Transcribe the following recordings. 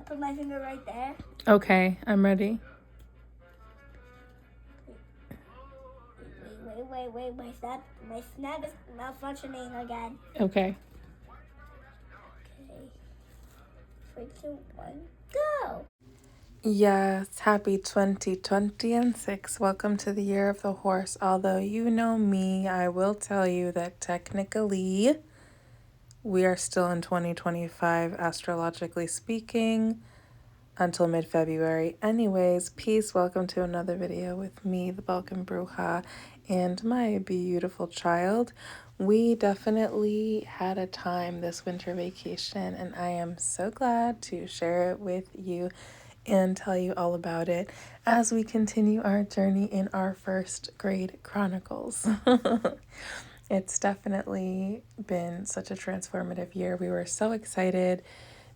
put my finger right there. Okay, I'm ready. Wait. My snap is malfunctioning again. Okay. Okay. 3, 2, 1, go! Yes, happy 2026. Welcome to the year of the horse. Although you know me, I will tell you that technically we are still in 2025, astrologically speaking, until mid-February. Anyways, peace. Welcome to another video with me, the Balkan Bruja, and my beautiful child. We definitely had a time this winter vacation, and I am so glad to share it with you and tell you all about it as we continue our journey in our first grade chronicles. It's definitely been such a transformative year. We were so excited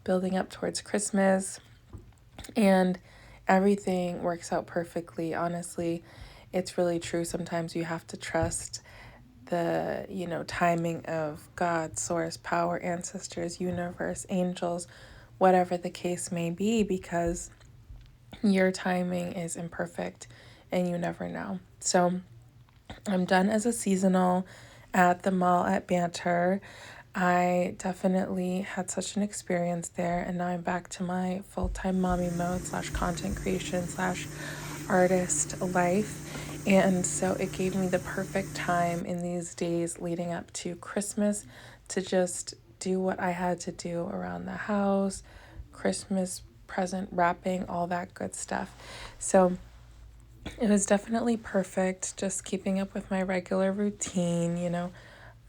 building up towards Christmas, and everything works out perfectly. Honestly, it's really true. Sometimes you have to trust the, timing of God, source, power, ancestors, universe, angels, whatever the case may be, because your timing is imperfect and you never know. So I'm done as a seasonal at the mall at Banter. I definitely had such an experience there, and now I'm back to my full-time mommy mode / content creation / artist life. And so it gave me the perfect time in these days leading up to Christmas to just do what I had to do around the house, Christmas present wrapping, all that good stuff. So it was definitely perfect, just keeping up with my regular routine.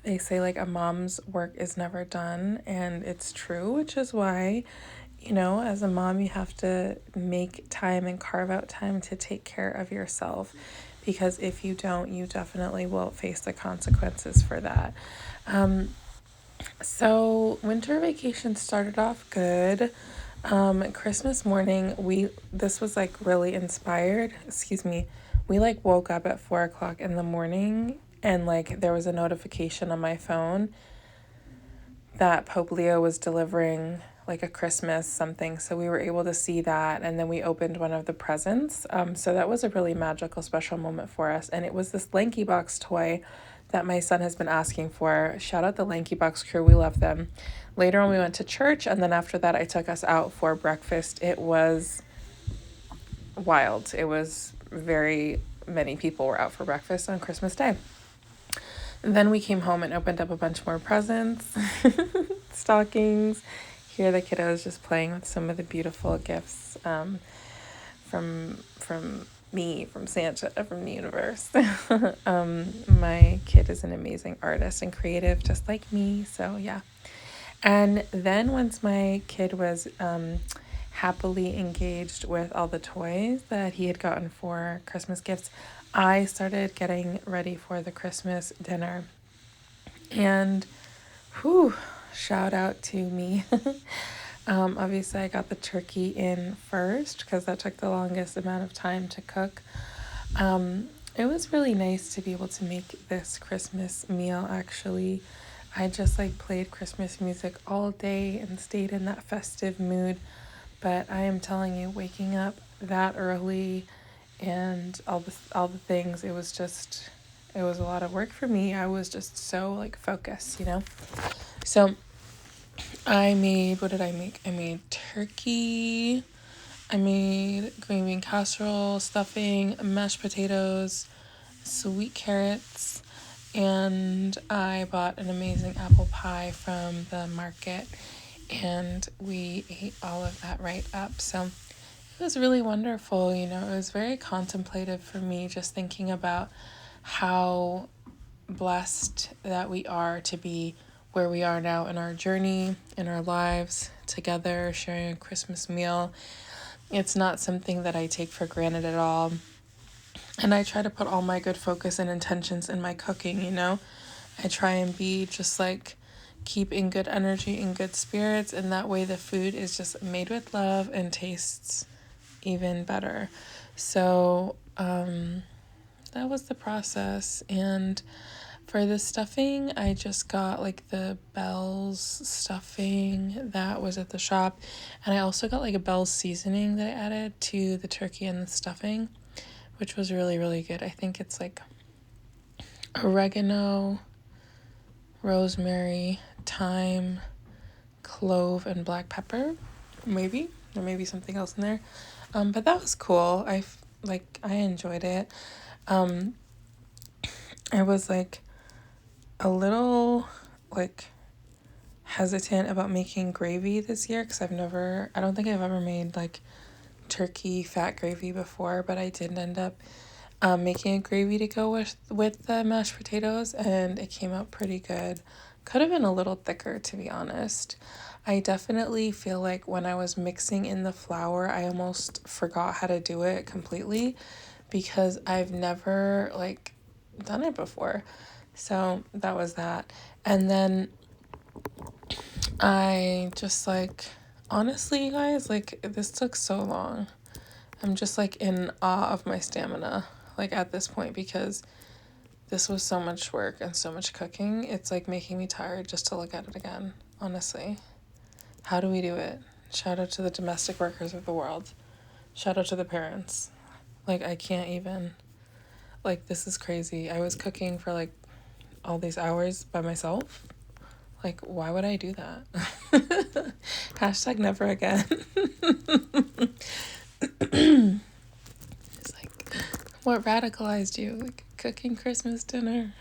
They say like a mom's work is never done, and it's true, which is why, as a mom, you have to make time and carve out time to take care of yourself, because if you don't, you definitely will face the consequences for that. So winter vacation started off good. Christmas morning, this was like really inspired. We like woke up at 4 o'clock in the morning, and like there was a notification on my phone that Pope Leo was delivering like a Christmas something. So we were able to see that, and then we opened one of the presents. So that was a really magical, special moment for us. And it was this LankyBox toy that my son has been asking for. Shout out the LankyBox crew. We love them. Later on, we went to church, and then after that, I took us out for breakfast. It was wild. It was very many people were out for breakfast on Christmas Day. And then we came home and opened up a bunch more presents, stockings. Here the kiddos just playing with some of the beautiful gifts from me, from Santa, from the universe. My kid is an amazing artist and creative, just like me. So yeah. And then once my kid was happily engaged with all the toys that he had gotten for Christmas gifts, I started getting ready for the Christmas dinner. And shout out to me. Obviously, I got the turkey in first because that took the longest amount of time to cook. It was really nice to be able to make this Christmas meal, actually. I just played Christmas music all day and stayed in that festive mood. But I am telling you, waking up that early and all the things, it was a lot of work for me. I was just so focused, So what did I make? I made turkey. I made green bean casserole, stuffing, mashed potatoes, sweet carrots, and I bought an amazing apple pie from the market, and we ate all of that right up. So it was really wonderful. It was very contemplative for me, just thinking about how blessed that we are to be where we are now in our journey, in our lives, together, sharing a Christmas meal. It's not something that I take for granted at all. And I try to put all my good focus and intentions in my cooking, I try and be just keep in good energy and good spirits, and that way the food is just made with love and tastes even better. So that was the process. And For the stuffing, I just got like the Bell's stuffing that was at the shop. And I also got like a Bell's seasoning that I added to the turkey and the stuffing, which was really, really good. I think it's like oregano, rosemary, thyme, clove, and black pepper. Maybe. There may be something else in there. But that was cool. I enjoyed it. I was like a little like hesitant about making gravy this year because I don't think I've ever made like turkey fat gravy before, but I did end up making a gravy to go with the mashed potatoes, and it came out pretty good. Could have been a little thicker, to be honest. I definitely feel like when I was mixing in the flour, I almost forgot how to do it completely because I've never like done it before. So that was that. And then I just like, honestly, guys, like this took so long. I'm just like in awe of my stamina, like at this point, because this was so much work and so much cooking. It's like making me tired just to look at it again, honestly. How do we do it? Shout out to the domestic workers of the world. Shout out to the parents. Like, I can't even. Like, this is crazy. I was cooking for like all these hours by myself. Like, why would I do that? Hashtag never again. It's like, what radicalized you? Like, cooking Christmas dinner?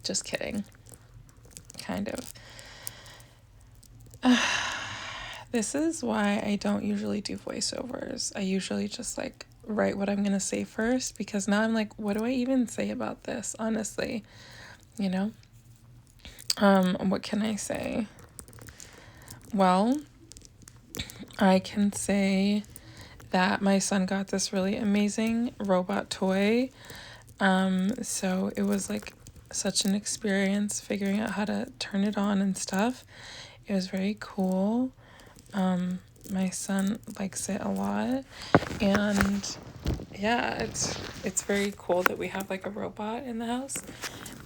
Just kidding. Kind of. This is why I don't usually do voiceovers. I usually just like write what I'm gonna say first, because now I'm like, what do I even say about this, honestly? You know? What can I say? Well, I can say that my son got this really amazing robot toy. So it was like such an experience figuring out how to turn it on and stuff. It was very cool. My son likes it a lot, and yeah, it's very cool that we have like a robot in the house.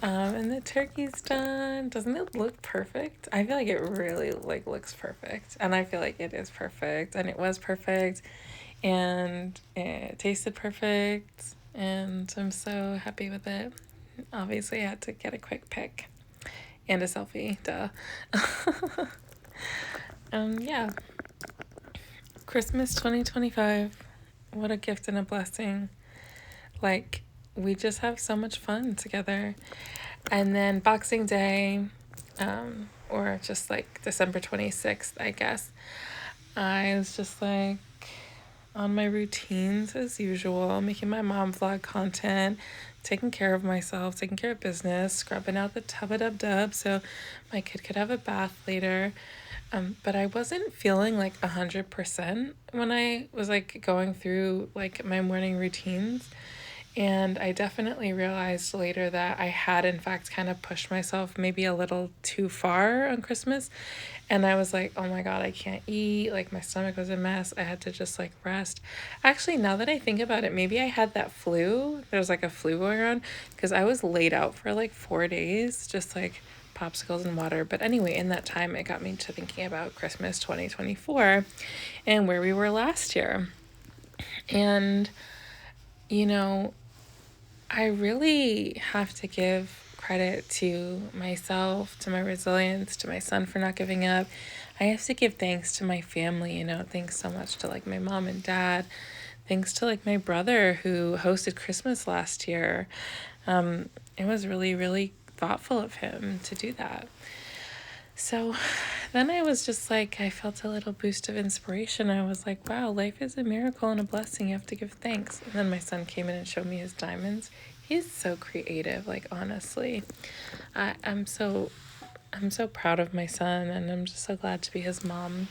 And the turkey's done. Doesn't it look perfect? I feel like it really like looks perfect, and I feel like it is perfect, and it was perfect, and it tasted perfect, and I'm so happy with it. Obviously, I had to get a quick pic and a selfie, duh. Yeah. Christmas 2025. What a gift and a blessing. Like, we just have so much fun together. And then Boxing Day, or just like December 26th, I guess, I was just like on my routines as usual, making my mom vlog content, taking care of myself, taking care of business, scrubbing out the tub-a-dub-dub so my kid could have a bath later. But I wasn't feeling like 100% when I was like going through like my morning routines. And I definitely realized later that I had, in fact, kind of pushed myself maybe a little too far on Christmas. And I was like, oh my God, I can't eat. Like, my stomach was a mess. I had to just like rest. Actually, now that I think about it, maybe I had that flu. There's like a flu going around because I was laid out for like 4 days, just like popsicles and water. But anyway, in that time, it got me to thinking about Christmas 2024 and where we were last year. And, you know, I really have to give credit to myself, to my resilience, to my son for not giving up. I have to give thanks to my family, thanks so much to like my mom and dad. Thanks to like my brother who hosted Christmas last year. It was really, really thoughtful of him to do that. So then I was just like, I felt a little boost of inspiration. I was like, wow, life is a miracle and a blessing. You have to give thanks. And then my son came in and showed me his diamonds. He's so creative, like honestly. I'm so proud of my son, and I'm just so glad to be his mom.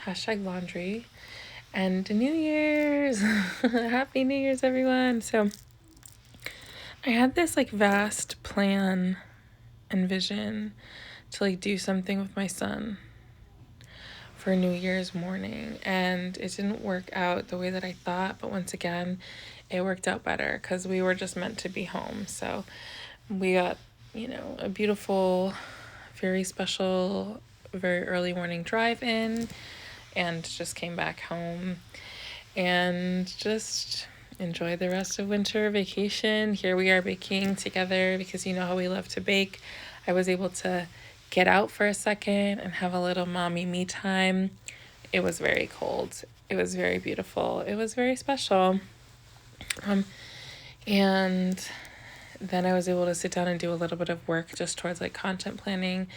Hashtag laundry. And New Year's. Happy New Year's, everyone. So I had this like vast plan and vision to like do something with my son for New Year's morning, and it didn't work out the way that I thought, but once again, it worked out better because we were just meant to be home. So we got, a beautiful, very special, very early morning drive in, and just came back home and just enjoy the rest of winter vacation. Here we are baking together because you know how we love to bake. I was able to get out for a second and have a little mommy me time. It was very cold. It was very beautiful. It was very special. And then I was able to sit down and do a little bit of work just towards like content planning.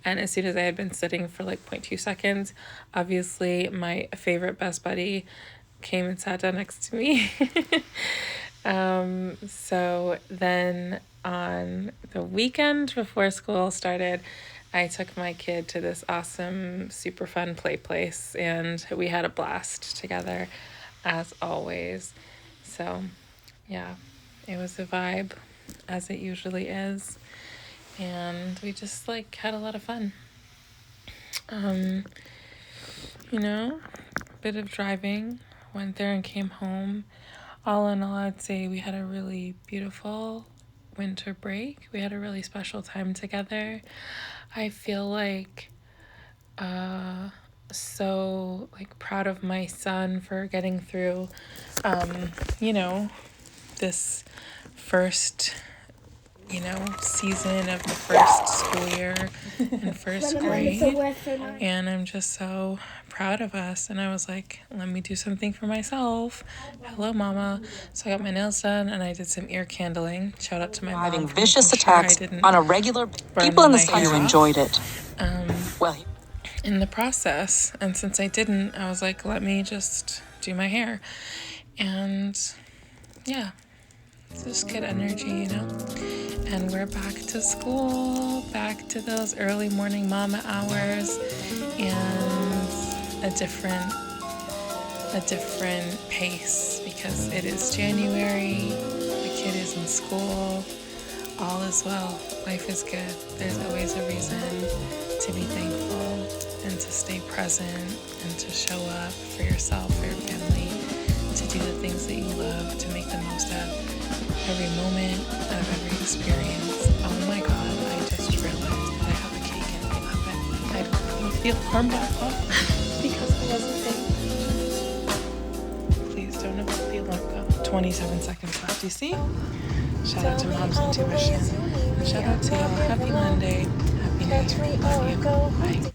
And as soon as I had been sitting for like 0.2 seconds, obviously my favorite best buddy came and sat down next to me. So then on the weekend before school started, I took my kid to this awesome, super fun play place, and we had a blast together as always. So yeah, it was a vibe as it usually is, and we just like had a lot of fun. Bit of driving, went there and came home. All in all, I'd say we had a really beautiful winter break. We had a really special time together. I feel like so like proud of my son for getting through this first season of the first school year in first grade, and I'm just so proud of us. And I was like, let me do something for myself. Hello, mama. So I got my nails done and I did some ear candling. Shout out to my mom. Having vicious attacks on a regular. People in the city enjoyed it. In the process, and since I didn't, I was like, let me just do my hair. And yeah, it's just good energy, And we're back to school, back to those early morning mama hours, and a different pace because it is January, the kid is in school, all is well, life is good. There's always a reason to be thankful and to stay present and to show up for yourself, for your family, to do the things that you love, to make the most of every moment, of every experience. Oh my God, I just realized that I have a cake in my oven. I don't know if the alarm went off because I wasn't paying. Please don't know if the alarm got 27 seconds left, you see? Shout out to Mom's Intuition. Shout out to y'all. Happy Monday. Happy New Year. Love you. Bye.